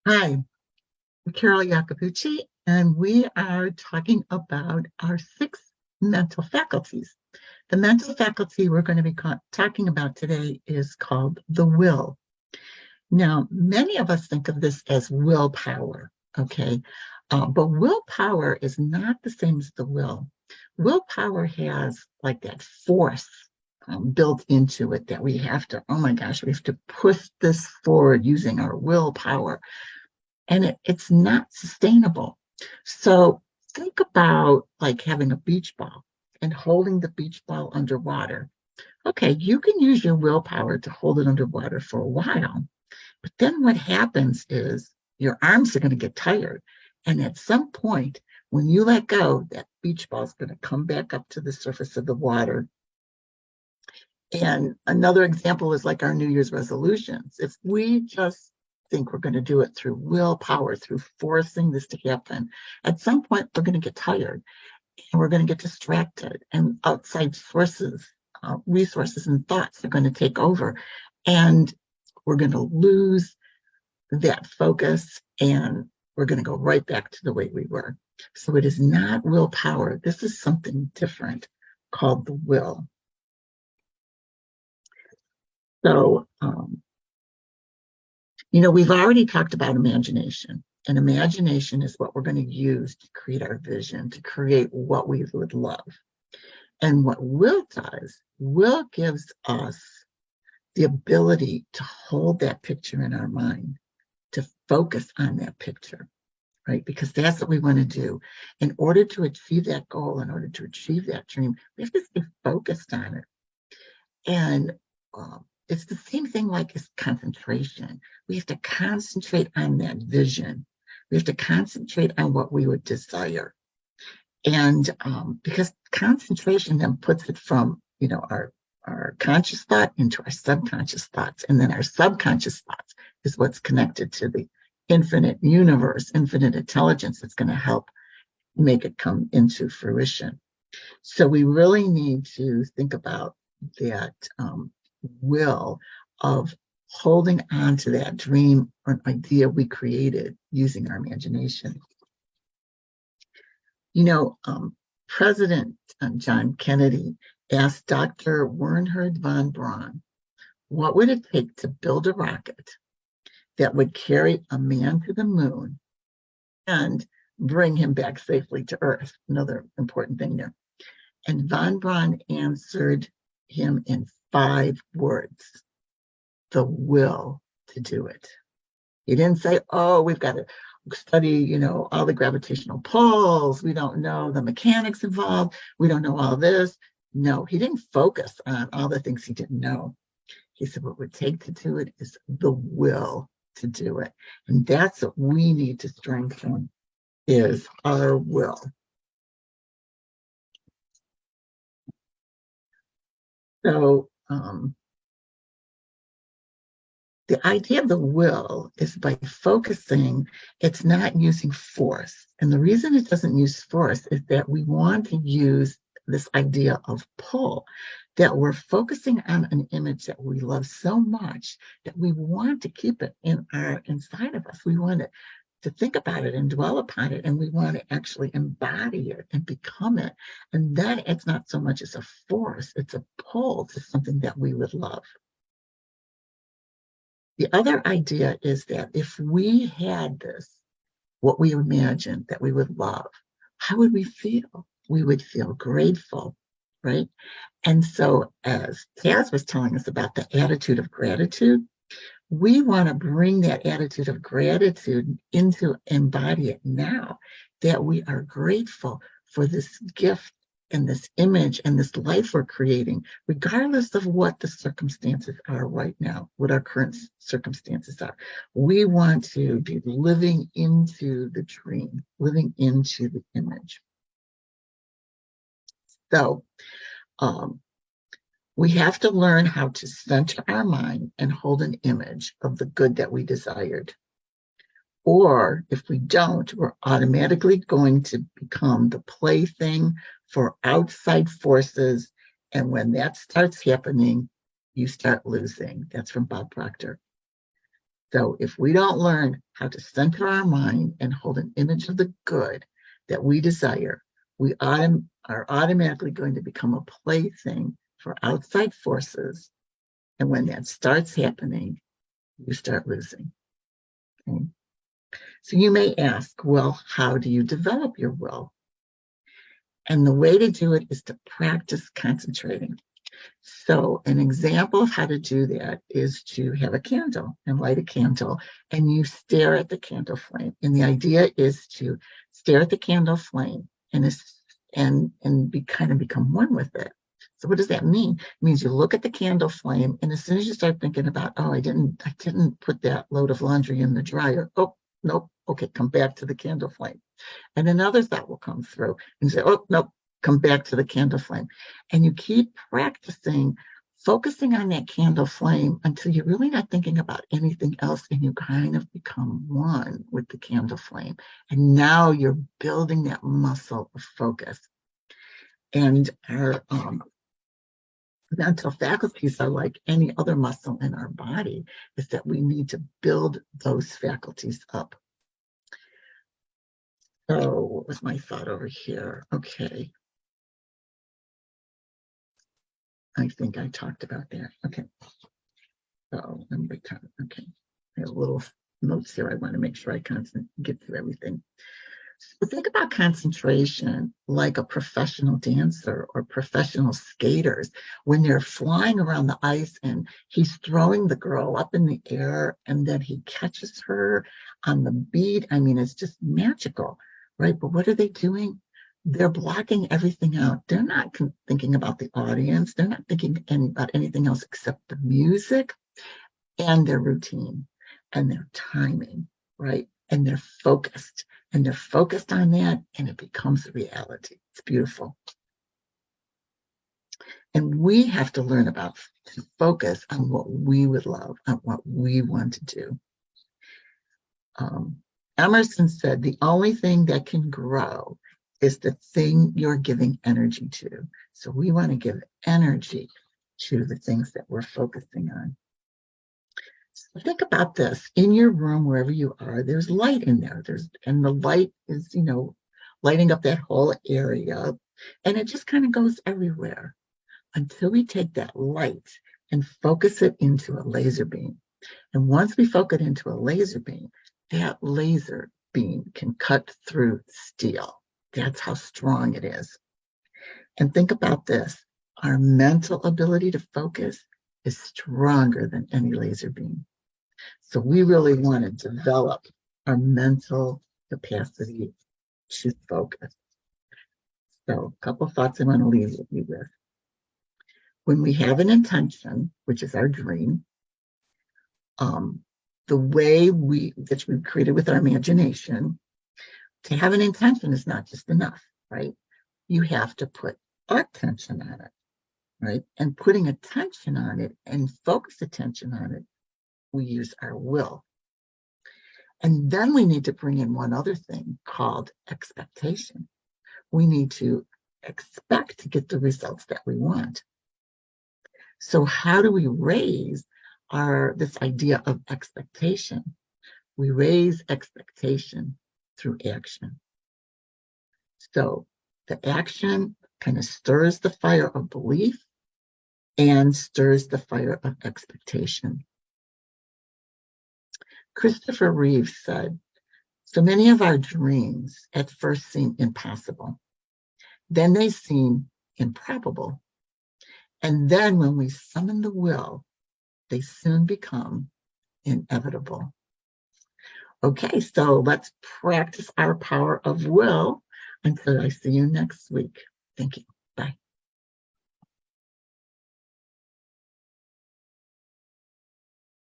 Hi, I'm Carol Iacobucci, and we are talking about our six mental faculties. The mental faculty we're going to be talking about today is called the will. Now, many of us think of this as willpower, okay? But willpower is not the same as the will. Willpower has like that force built into it that we have to, oh my gosh, we have to push this forward using our willpower, and it's not sustainable. So think about like having a beach ball and holding the beach ball underwater. Okay, you can use your willpower to hold it underwater for a while, but then what happens is your arms are going to get tired. And at some point, when you let go, that beach ball is going to come back up to the surface of the water. And another example is like our New Year's resolutions. If we just think we're going to do it through willpower, through forcing this to happen, at some point we're going to get tired and we're going to get distracted, and outside sources, resources, and thoughts are going to take over. And we're going to lose that focus and we're going to go right back to the way we were. So it is not willpower. This is something different called the will. So, we've already talked about imagination, and imagination is what we're going to use to create our vision, to create what we would love. And what will does, will gives us the ability to hold that picture in our mind, to focus on that picture, right? Because that's what we want to do. In order to achieve that goal, in order to achieve that dream, we have to stay focused on it. And it's the same thing like as concentration. We have to concentrate on that vision. We have to concentrate on what we would desire. And because concentration then puts it from, our conscious thought into our subconscious thoughts. And then our subconscious thoughts is what's connected to the infinite universe, infinite intelligence that's going to help make it come into fruition. So we really need to think about that will of holding on to that dream or idea we created using our imagination. President John Kennedy asked Dr. Wernher von Braun, what would it take to build a rocket that would carry a man to the moon and bring him back safely to Earth? Another important thing there. And von Braun answered him in 5 words: the will to do it. He didn't say, oh, we've got to study, all the gravitational pulls. We don't know the mechanics involved. We don't know all this. No, he didn't focus on all the things he didn't know. He said, what it would take to do it is the will to do it. And that's what we need to strengthen, is our will. So the idea of the will is by focusing, it's not using force. And the reason it doesn't use force is that we want to use this idea of pull, that we're focusing on an image that we love so much that we want to keep it inside of us. We want to think about it and dwell upon it, and we want to actually embody it and become it. And then it's not so much as a force, it's a pull to something that we would love. The other idea is that if we had this, what we imagined that we would love, how would we feel? We would feel grateful, right? And so, as Taz was telling us about the attitude of gratitude, we want to bring that attitude of gratitude into embody it now, that we are grateful for this gift and this image and this life we're creating, regardless of what the circumstances are right now, what our current circumstances are. We want to be living into the dream, living into the image. So we have to learn how to center our mind and hold an image of the good that we desired. Or if we don't, we're automatically going to become the plaything for outside forces. And when that starts happening, you start losing. That's from Bob Proctor. So if we don't learn how to center our mind and hold an image of the good that we desire, we are automatically going to become a plaything for outside forces. And when that starts happening, you start losing. Okay? So you may ask, well, how do you develop your will? And the way to do it is to practice concentrating. So an example of how to do that is to have a candle and light a candle, and you stare at the candle flame. And the idea is to stare at the candle flame and become one with it. So what does that mean? It means you look at the candle flame, and as soon as you start thinking about, oh, I didn't put that load of laundry in the dryer. Oh, nope. Okay, come back to the candle flame. And another thought will come through and say, oh, nope, come back to the candle flame. And you keep practicing focusing on that candle flame until you're really not thinking about anything else, and you kind of become one with the candle flame. And now you're building that muscle of focus. And our mental faculties are like any other muscle in our body, is that we need to build those faculties up. So what was my thought over here? Okay. I think I talked about that. Okay. So okay. I have little notes here. I want to make sure I get through everything. So think about concentration like a professional dancer or professional skaters when they're flying around the ice and he's throwing the girl up in the air and then he catches her on the beat. I mean, it's just magical, right? But what are they doing? They're blocking everything out. They're not thinking about the audience. They're not thinking about anything else except the music and their routine and their timing, right? And they're focused. And they're focused on that, and it becomes reality. It's beautiful. And we have to learn to focus on what we would love, on what we want to do. Emerson said, the only thing that can grow is the thing you're giving energy to. So we want to give energy to the things that we're focusing on. So think about this. In your room, wherever you are, there's light in there. And the light is, lighting up that whole area. And it just kind of goes everywhere until we take that light and focus it into a laser beam. And once we focus it into a laser beam, that laser beam can cut through steel. That's how strong it is. And think about this. Our mental ability to focus is stronger than any laser beam. So we really want to develop our mental capacity to focus. So a couple of thoughts I want to leave you with. When we have an intention, which is our dream, the way that we've created with our imagination, to have an intention is not just enough, right? You have to put attention on it, right? And putting attention on it and focus attention on it, we use our will. And then we need to bring in one other thing called expectation. We need to expect to get the results that we want. So how do we raise this idea of expectation? We raise expectation through action. So the action kind of stirs the fire of belief and stirs the fire of expectation. Christopher Reeve said, so many of our dreams at first seem impossible. Then they seem improbable. And then when we summon the will, they soon become inevitable. Okay, so let's practice our power of will until I see you next week. Thank you. Bye.